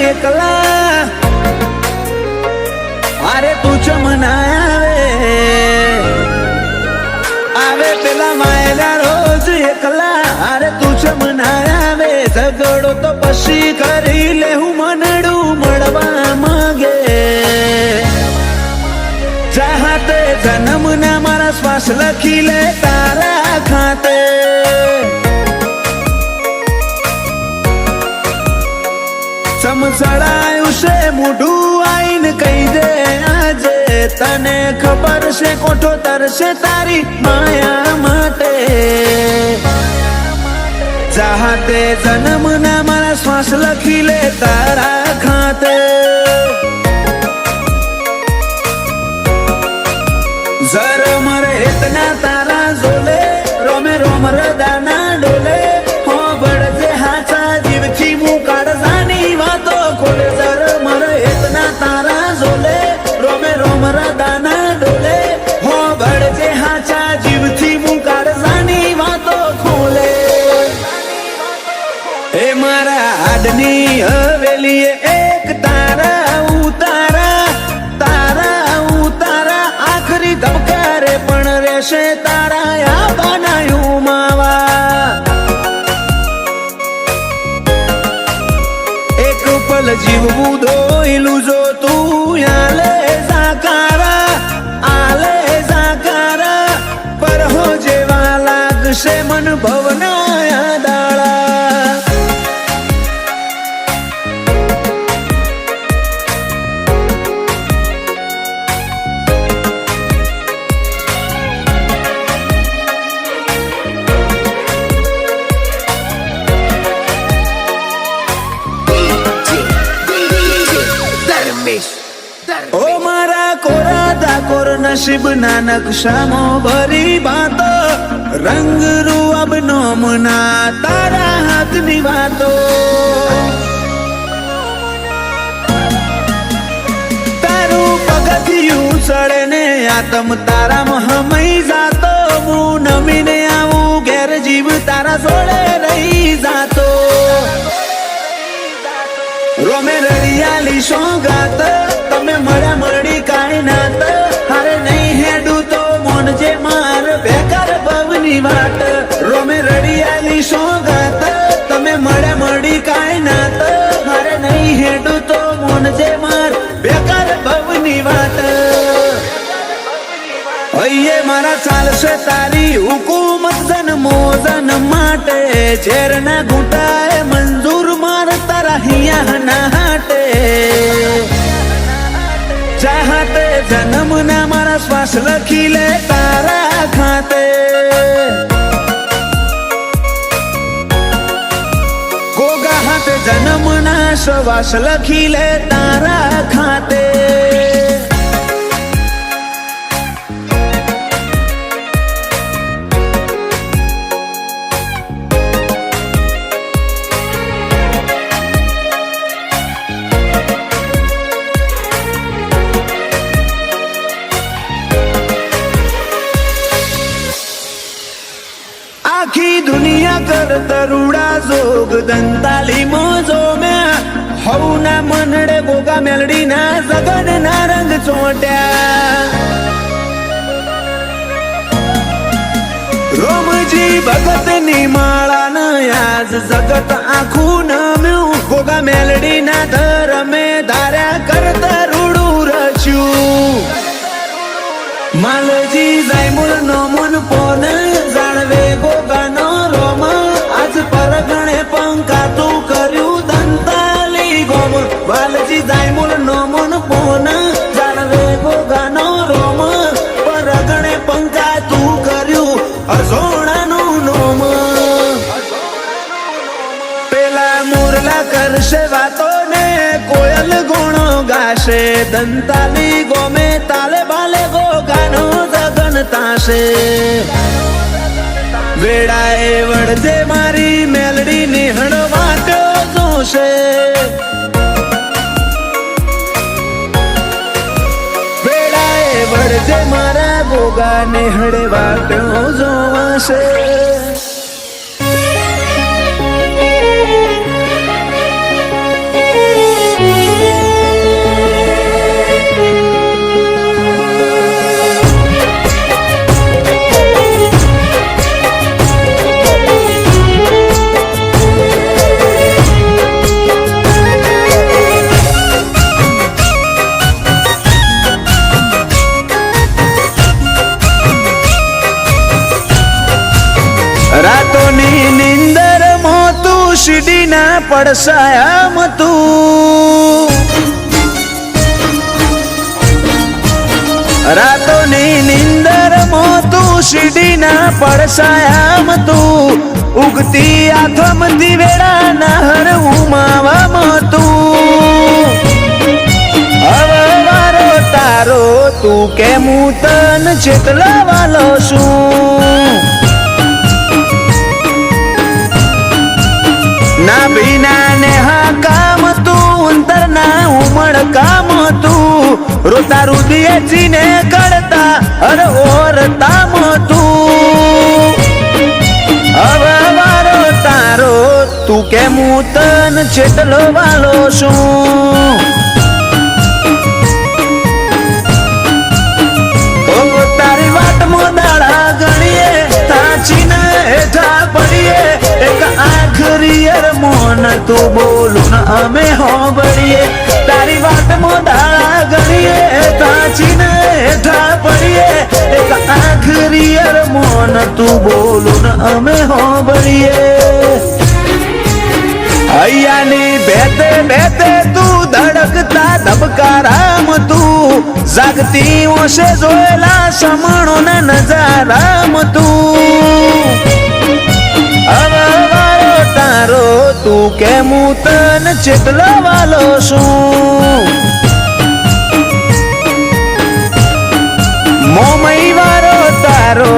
એકલા अरे तू चमनाया आवे पेला मायला रोज एकला अरे तू चमनाया वे झगड़ो तो पशी करी ले हूँ मनडू मड़वा मांगे चाहते जन्म ना मारा श्वास लखी ले तारा खाते समझाયું છે મોઢું આઈને કહી દે આજે તને ખબર છે કોઠો તરશે તારી માયા માટે ચાહતે જન્મના મારા શ્વાસ લખી લે તારા ખાતે જર મરે इतना तारा जोले रोमे रोम रदाना डोले हो बड़जे हाचा जीवची मुकाड़ जानी वातो खोले जर मरे इतना तारा जोले रोमे रोम रदाना डोले हो बड़जे हाचा जीवची मुकाड़ जानी वातो खोले ए मारा आदनी हवेली एक तारा उतारा तारा उतारा आखरी धबकारे पण रेशे तारा या बनायू मावा एक पल जीवવું ધોઈલું જો તું આલે જાકારા પર હો જેવા લાગશે મન ભવના દાળા ओ मारा कोरा दाकोर नसीब ना नक्शामो भरी बातो रंग रूप नोमना तारा हाथ निवातो तारू पगथियू चढ़े ने आत्म तारा महमई जातो मु नमीने आऊ घेर जीव तारा जोड़े रही जातो रोमे रड़ियाली सोगात तमे मड़ा मड़ी काई नात हारे नहीं हेडू तो मोन जे मार बेकार भवनी वाट रोमे रड़ियाली सोगात तमे मड़ा मड़ी काई नात हारे नहीं हेडू तो मोन जे मार बेकार भवनी वाट अये मारा चाल से तारी हुकूमत जन मोजन माटे झेर ना घूटाए मंजूर मार तारा हिया ना हाटे चाहते जन्म ना मारा श्वास लखी ले तारा खाते गोगा हाथे जन्म ना श्वास लखी ले तारा खाते आखी दुनिया कर तरुड़ा जोग दंताली मोजो में हौ ना मनडे गोगा मेलडी ना जगन ना रंग चोट्या रोमजी भगत नी माळा न आज जगत आखू न म्यू गोगा मेलडी ना धर में धार्या करत रुडू रच्यू मालजी जायमुल नो मन पोन जाणवे गोगा नो रोम आज परगणे पंका तू कर्यू दंताली गोम मालजी जायमुल नो मन पोन जाणवे गोगा नो रोम परगणे पंका तू कर्यू अजोणा नो नोम पेला मुरला करशे वातो ने कोयल गुणो गाशे दंताली गोमे ताले बाले गोगानो जगन ताशे वेड़ाए वड़जे मारी मेलडी निहण वाटो जोशे वेड़ाए वड़जे मारा गोगा निहण वाटो जोवाशे રાતોની નિંદર માં તું શીડીના પડસાયામાં તું, રાતોની નિંદર માં તું શીડીના પડસાયામાં તું, ઉગતી આથમતી વેળાના હર ઉમાવામાં તું, હવે વારો તારો તું કેમ હું તન ચેતલા વાલો છું, ના ભીના ને હા કામ તું અંતરના ઉમળ કામ તું, રોતા રુદિયે ને કડતા હર ઓરતામ તું, હવે વારો તારો તું કેમ હું તન ચેતલો વાલો છું, તારી વાટ મોદાળા ગણીએ થાચીને હેઠા પડીએ, એક આખરી અરમોન તું બોલું ને અમે હોબળીએ, તારી વાટ મોદાળા ગણીએ થાચીને હેઠા પડીએ, એક આખરી અરમોન તું બોલું ને અમે હોબળીએ, હૈયાની બેતે બેતે તું ધડકતા ધબકારામ તું, જાગતી ઓશે જોયેલા સમણો ના નજારામ તું, હવે વારો તારો તું કેમ હું તન ચેતલો વાલો છું, મોમઈ વારો તારો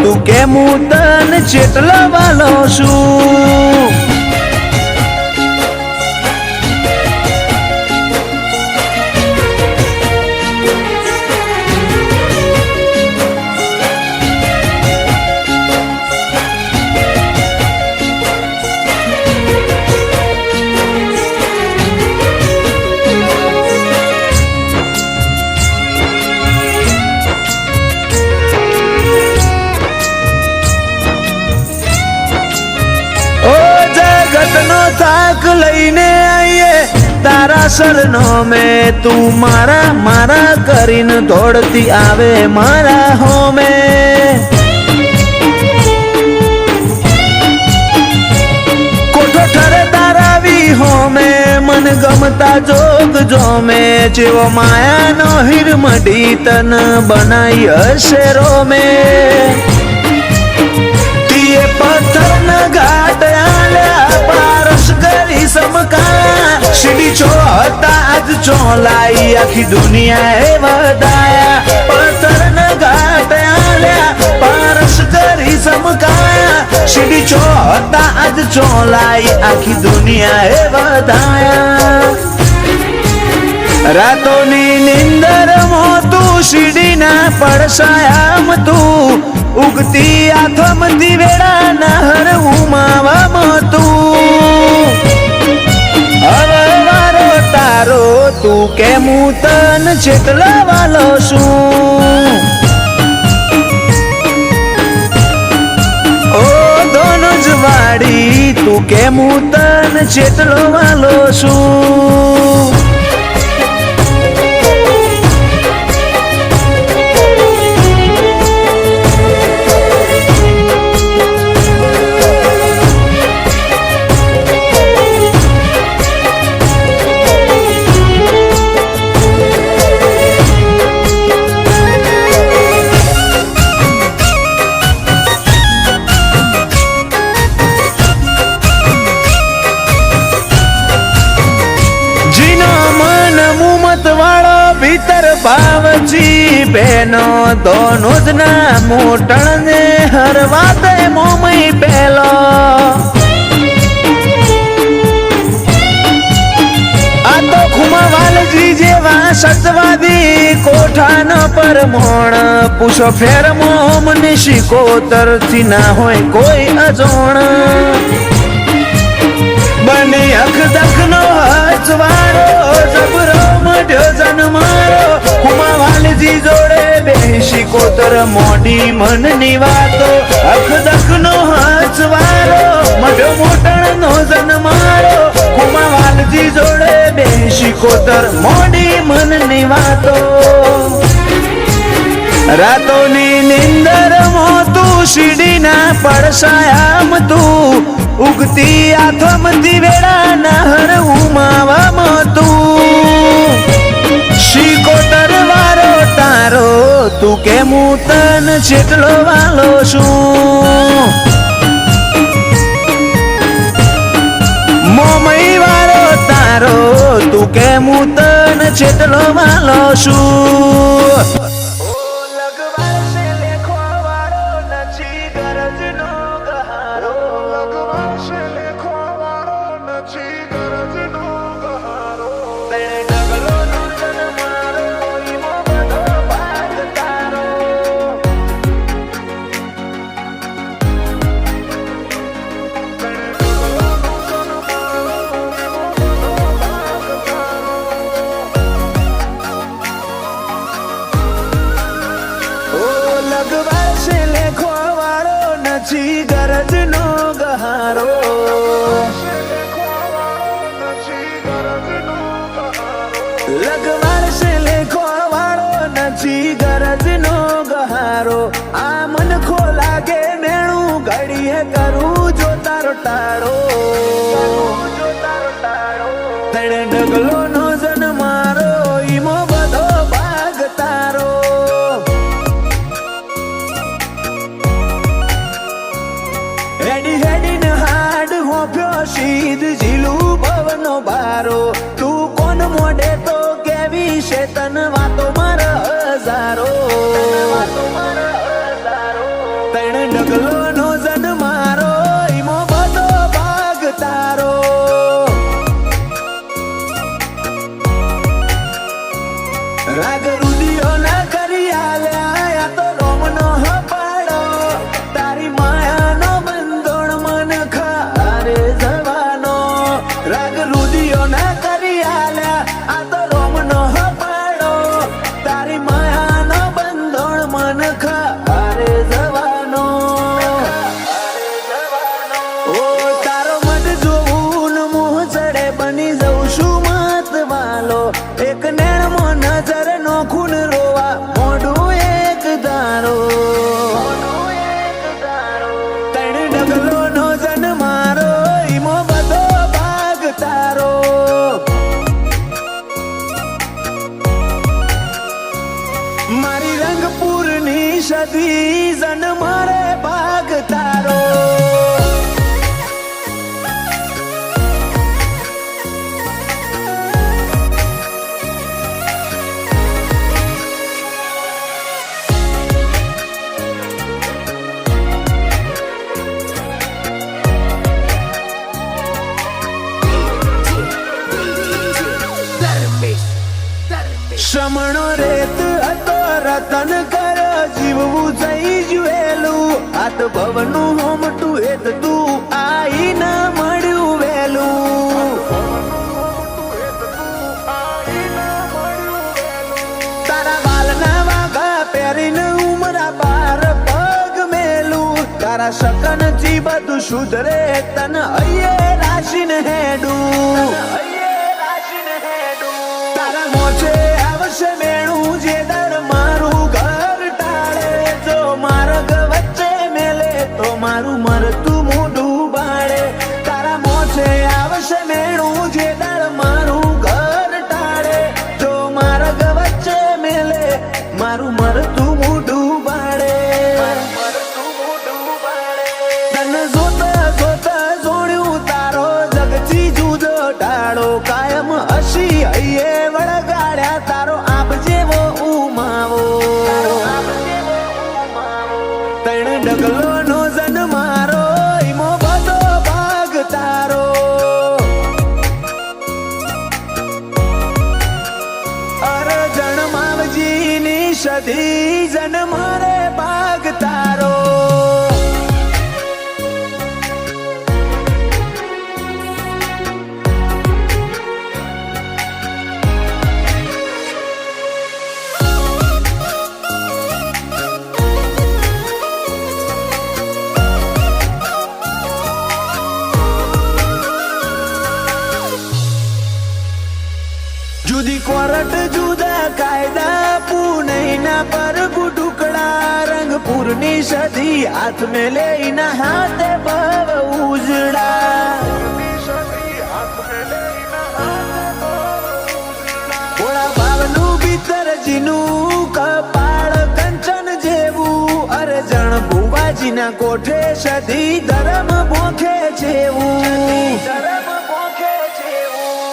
તું કેમ હું તન ચેતલો વાલો છું, થાક લઈને આઈએ તારા સરનો મેં, તું મારા મારા કરીને દોડતી આવે મારા હોમે, કોઠો ઠરે તારાવી હોમે, મન ગમતા જોગ જોમે, જેવો માયાનો હિરમડી તન બનાઈ હશે રોમે, તીએ પથ્થર ન ઘાટ આલ્યા પારસ કરી સમકા, સીડી છો હતા આજ ચોલાઈ આખી દુનિયા એ વધાયા, પથ્થર ન ઘાટ આલ્યા પારસ કરી સમકાયા, સીડી છો હતા આજ ચોલાઈ આખી દુનિયા એ વધાયા, રાતોની નિંદર માં તું શીડીના પડસાયામાં તું, ઉગતી આથમતી વેળાના હર ઉમાવામાં તું, હવે વારો તારો તું કેમ હું તન ચેતલા વાલો છું, ઓ દોનજ વાડી તું કેમ હું તન ચેતલો વાલો છું, ભીતર ભાવજી બહેનો દોનો જ ના મોટણ ને હર વાતે મોમઈ પેલો, આ તો ખુમા વાલજી જેવા સતવાદી કોઠાનો પરમોણ, પૂછો ફેર મોમ ની શિકોતર થી ના હોય કોઈ અજોણ, બની અખ દખ નો હચવારો જબરો મઢ્યો જન્મારો, હુમા વાલજી જોડે બેસી કોતર મોડી મનની વાતો, અખ દખ નો હચવારો મઢ્યો મોટણ નો જન્મારો, હુમા વાલજી જોડે બેસી કોતર મોડી મનની વાતો, રાતોની નિંદર માં તું શીડીના પડસાયામાં તું, મોતી આથમતી વેળા નહર ઉમાવામાં તું શીકોતર વારો તારો તું કે હું તન જેટલો વાલો છું મોમઈ વારો તારો તું કે હું તન જેટલો વાલો છું ગરજ નો ગહારો લગવાડશે લેખવા વાળો નથી ગરજ નો ગહારો આ મન ખો લાગે મેણું ઘડીએ કરું જો તારો ટાળો તણે ડગલો નો જન મારો ઈમો બધો ભાગ તારો હેડી હેડી ને હાડ હોપ્યો સીધ ઝીલું ભવનો બારો તું કોણ મોડે તો કેવી છે તન વાતો મારા હજારો તણ ડગલો નો જન મારો ઈમો બધો ભાગ તારો રાગ રુદિયો ના કરી આલ્યા તો રોમ નો હપાડો તારી માયાનો બંધોણ મન ખારે જવાનો રાગ રુદિયો ના કરી આલ્યા આ તો રોમ નો હપાડો તારી માયાનો બંધોણ મન ખારે જવાનો ઓ તારો મન જોવું મોહ ચડે બની જઉં છું મત વાલો એક નેણમાં નજર નો ખૂન રોવા મોઢું એક ધારો તણ ડગલો નો જન મારો ઈમો બધો ભાગ તારો મારી રંગપુરની સદી જન મારે ભાગ તારો શ્રમણો રેત હતો રતન કર જીવવું જઈ જુએલું હાથ ભવનું હોમટું હેત તું આઈ ના મળ્યું વેલું તારા વાલના વાઘા પહેરીને ઉમરા બાર પગ મેલું તારા શકનથી બધું સુધરે તન હૈયે રાશિને હેડું તારા મોચે આવશે મેણું જે દર મારું ઘર ટાળે જો માર્ગ વચ્ચે મેલે તો મારું મરતું મોઢું બાળે તારા મોચે આવશે મેણું જે દર મારું ઘર ટાળે જો માર્ગ વચ્ચે મેલે મારું મરતું મોઢું બાળે તને જોતા જોતા જોડ્યું તારો જગથી જુદો ટાળો કાયમ હસી હૈયે વળગાડ્યા તારો આપ જેવો ઉમાવો તણ ડગલો નો જન મારો ઈમો બધો ભાગ તારો અરે જણ માવજીની સધી જન મારે ભાગ તારો જુદી કોરટ જુદા કાયદા પુનૈના પર ટુકડા રંગપુરની સદી હાથ મેં લઈના હાથે ભવ ઉજડા સદીના કોઠે સદી ધર્મ ભોખે જેવું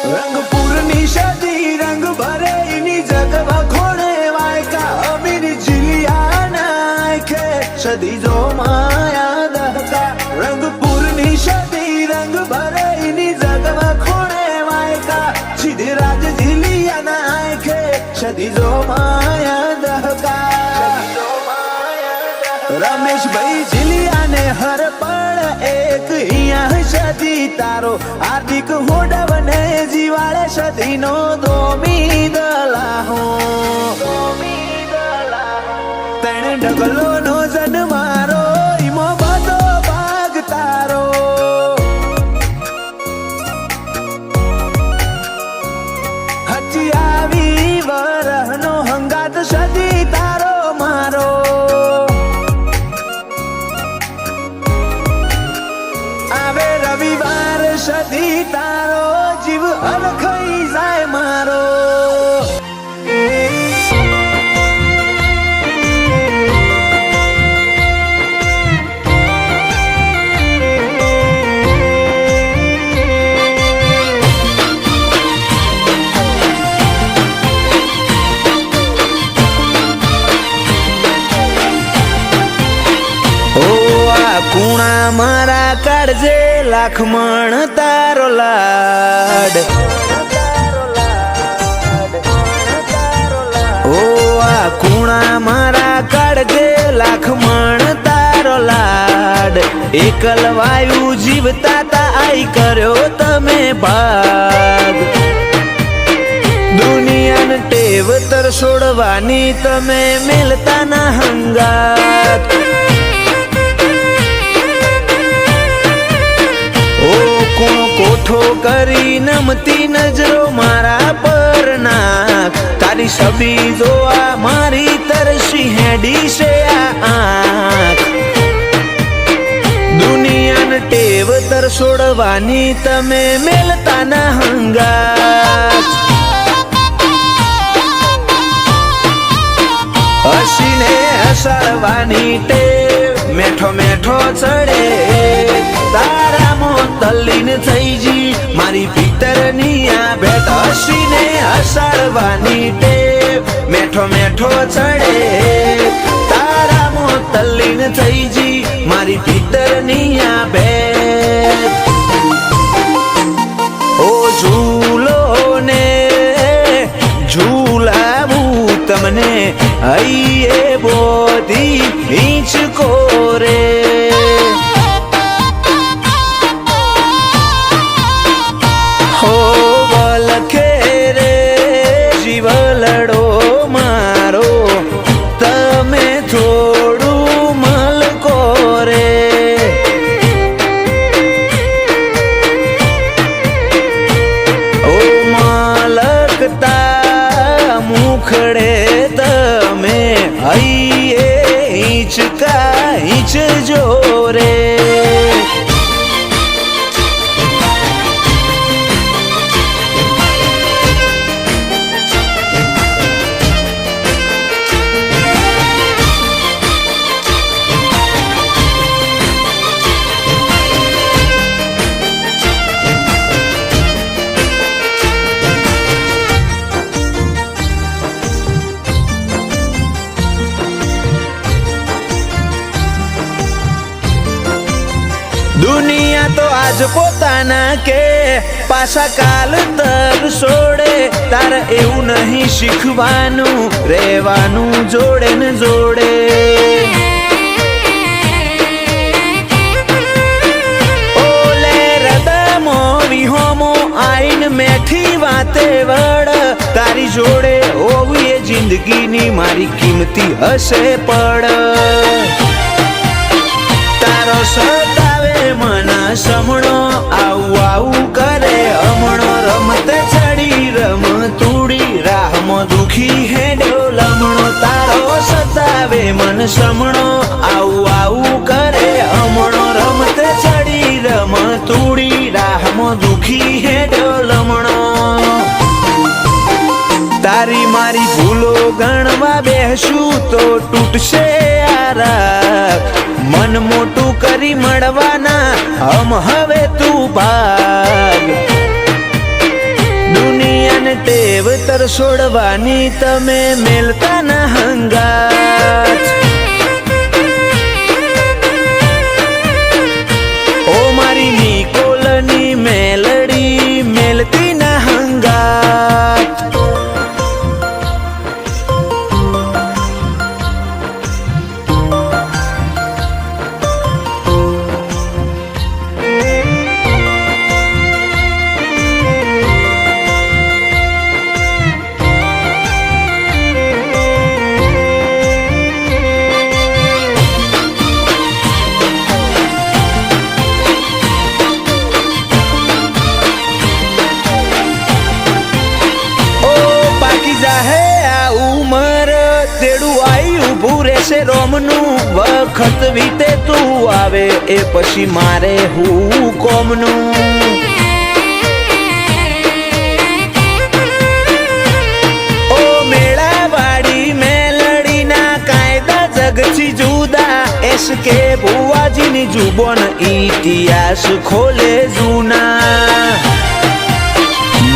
રંગપુરની સદી રંગ ભરે ની જગ વખોડે વાયકા અમીર જીલિયા નાખે સદી જો માયા દહકા રંગપુરની સદી રંગ ભરે ની જગ વખોડે વાયકા સીધી રાજ જીલિયા નાખે સદી જો માયા દહકા રમેશભાઈ જીલિયાને હર પળ એક અહીંયા સદી તારો હાર્દિક હોડવને જીવાળે સદીનો દોમી દલાહો તણ ઢગલો નો જન મારો ઈમો બધો ભાગ તારો હજી આવી વરહનો હંગાત સદી તારો મારો આવે રવિવાર સદી તારો જીવ અલખાઈ જાય મારો કુણા મારા કાળજે લાખમણ તારો લાડ ઓ આ કુણા મારા કાળજે લાખમણ તારો લાડ એકલ વાયુ જીવતા તા આઈ કર્યો તમે ભાગ દુનિયાને ટેવ તર છોડવાની તમે મેલતા ના હંગાત કોઠો કરી નમતી નજરો મારા પર નાખ તારી છબી જોવા મારી તરસી હેડી છે આ આંખ દુનિયાને ટેવ તર છોડવાની તમે મેલતા ના હંગાત હસીને હસાડવાની ટેવ મેઠો મેઠો ચડે તારા તલ્લીન થઈ જી મારી પિતરની આ ભેટ હસીને હસાડવાની ટેવ મેઠો મેઠો ચડે તારા તલ્લીન થઈ જી મારી પિતરની આ ભેટ ઓ ઝૂલો ને ઝૂલાવું તમને હૈયે બોધી ઈંચ કોરે જીવલડો મારો તમે થોડું મલકો રે ઓ મલકતા મુખડે તમે હૈયે હિંચકા હિંચ જોરે દુનિયા તો આજ પોતાના કે પાછા કાલ તર છોડે તારે એવું નહીં શીખવાનું રહેવાનું જોડે ને જોડે ઓલે રદમો વિહોમો આઈન મેઠી વાતે વડ તારી જોડે હોવી એ જિંદગીની મારી કિંમતી હશે પડ તારો સતાવે મના સમણો આવું આવું કરે હમણો રમત ચડી રમ તૂડી રાહમાં દુખી હેડ્યો લમણો તારો સતાવે મન સમણો આવું આવું કરે હમણો રમત ચડી રમ તૂડી રાહમાં દુખી હેડ્યો લમણો તારી મારી ભૂલો ગણવા બેસું તો તૂટશે આ રાખ મન મોટું કરી મળવાના હમ હવે તું ભાગ દુનિયાને ટેવ તરસોડવાની તમે મેલતા ના હંગાત ઓ મારી નિકોલની મેલડી મેલતી ના હંગાત રોમનું વખત વીતે તું આવે એ પછી મારે હું કોમનું ઓ મેળાવાળી મેલડીના કાયદા જગથી જુદા એસ કે ભુવાજીની જુબોન ઇતિહાસ ખોલે જૂના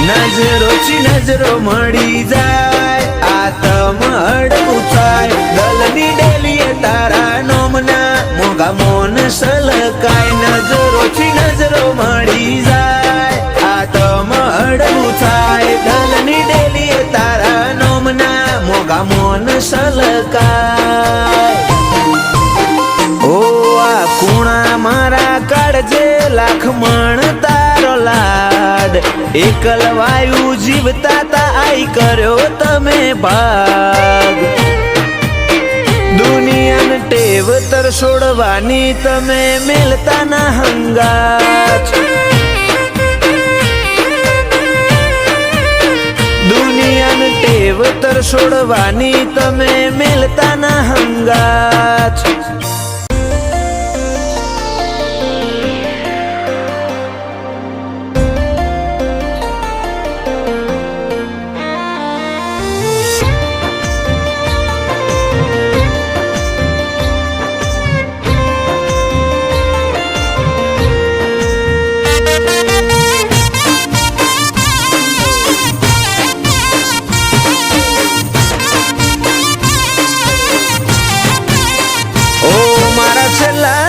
નજરોથી નજરો મળી જાય આતમ અડવું થાય દલની ડેલીએ તારા નોમના મોગા મોન સલકાય નજરોથી નજરો મળી જાય આતમ અડવું થાય દલની ડેલીએ તારા નોમના મોગા મોન સલકાય ઓ આ કુણા મારા કાળજે લાખ મણ તારો લાડ એકલવાયુ જીવતા તા આઈ કર્યો તમે ભાગ દુનિયાને ટેવ તરસોડવાની તમે મેલતા ના હંગાત દુનિયાને ટેવ તરસોડવાની તમે મેલતા ના હંગાત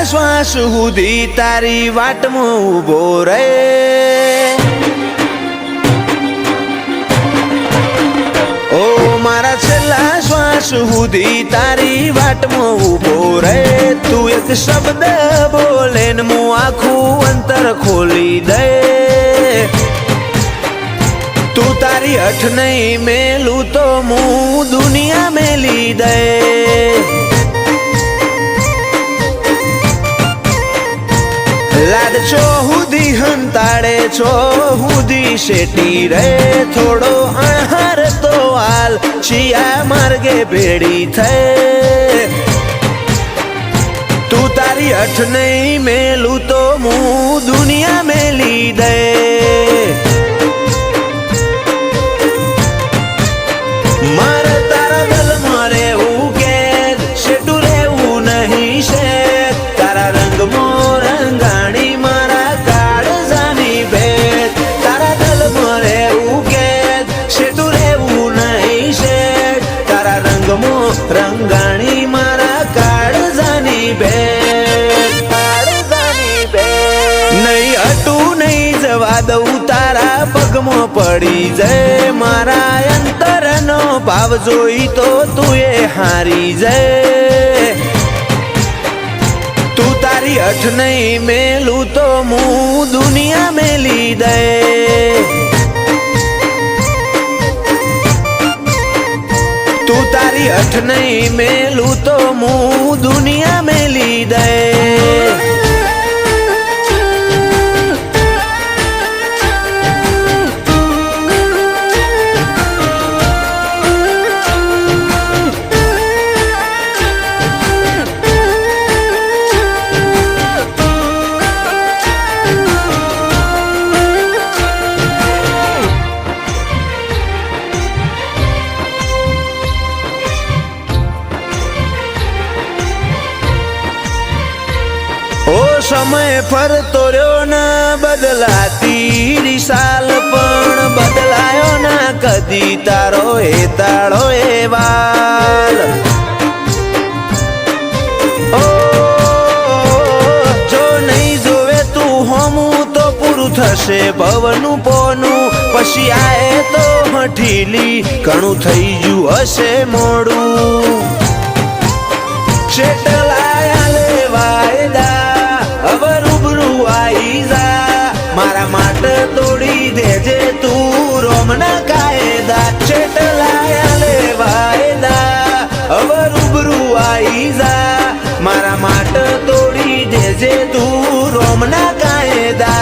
શ્વાસ સુધી તારી વાટમાં ઉભો રહે ઓ મારા છેલ્લા શ્વાસ સુધી તારી વાટમાં ઉભો રહે તું એક શબ્દ બોલે ને હું આખું અંતર ખોલી દે તું તારી અઠ નહીં મેલું તો હું દુનિયા મેલી દે લાડ છો હુદી હંતાડે છો હુદી શેટી રે થોડો આહાર તો હાલ શિયા માર્ગે ભેડી થઈ તું તારી અઠ નહીં મેલું તો હું દુનિયા મેલી દે મારે તારા દલમાં રહેવું કે શેટું રહેવું નહીં છે તારા રંગમાં રંગાણી મારા કાળજાની ભેટ તારા દલમાં રહેવું કે શેટું રહેવું નહીં શેઠ તારા રંગમાં રંગાણી મારા કાળજાની ભેટ નહીં હટું નહીં જવા દઉં તારા પગમાં પડી જાય મારા અંતરનો ભાવ જોઈ તો તું એ હારી જાય તું તારી અઠ નહીં મેલું તો હું દુનિયા મેલી દે તું તારી અઠ નહીં મેલું તો હું દુનિયા મેલી દે ફરતો રહ્યો ના બદલાતી દિશાલ પણ બદલાયો ના કદી તારો એ તાળો એ વાલ ઓ જો નહીં જોવે તું હોમું તો પૂરું થશે ભવનું પોનું પછી આએ તો હઠીલી ઘણું થઈ ગયું હશે મોડું શેટલાયા લે વાયદા હવે રૂબરૂ આઈ જા મારા માટે તોડી દેજે તું રોમના કાયદા શેટલાયા લે વાયદા હવે રૂબરૂ આઈ જા મારા માટે તોડી દેજે તું રોમના કાયદા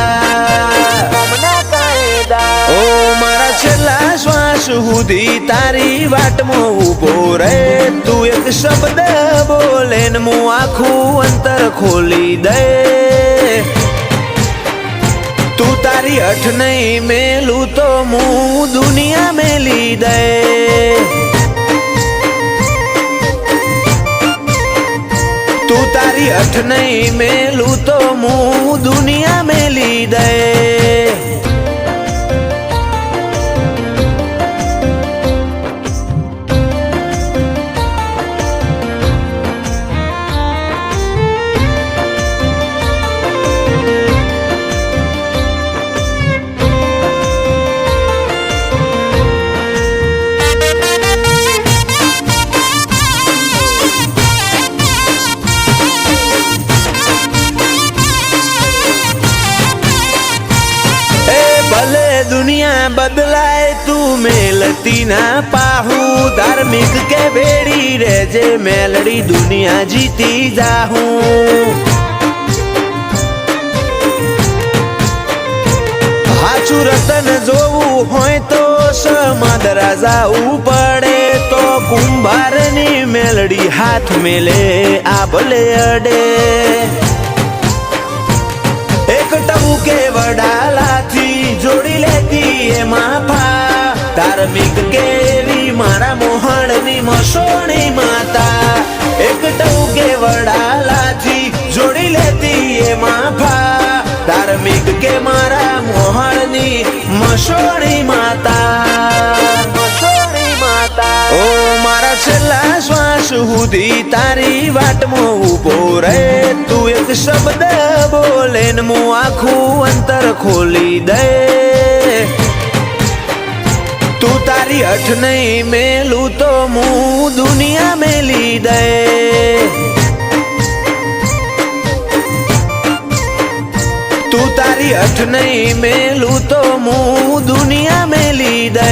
ઓ મારા છેલ્લા શ્વાસ સુધી તારી વાટમાં ઊભો રહે તું એક શબ્દ બોલે ને હું આખું અંતર ખોલી દે તું તારી અઠ નહીં મેલું તો હું દુનિયા મેલી દે તું તારી અઠ નહીં મેલું તો હું દુનિયા મેલી દે दुनिया बदलाए तू मेलती ना पाहू धार्मिक के बेड़ी रेजे मेलड़ी दुनिया जीती जाहूं हाचू रतन जोवू होय तो समादरा जाऊ पड़े तो कुंभार नी मेलड़ी हाथ मेले आबले अडे एक टबू के वडाला थी जोड़ी लेती ए माफा धार्मिक केवी मारा मोहणनी मसोणी माता एक टबू के वडाला थी जोड़ी लेती ए माफा धार्मिक के मारा मोहणनी मसोणी माता ઓ મારા છેલ્લા શ્વાસ સુધી તારી વાટમાં ઊભો રહે તું એક શબ્દ બોલે ને હું આખું અંતર ખોલી દે તું તારી અઠ નહીં મેલું તો હું દુનિયા મેલી દે તું તારી અઠ નહીં મેલું તો હું દુનિયા મેલી દે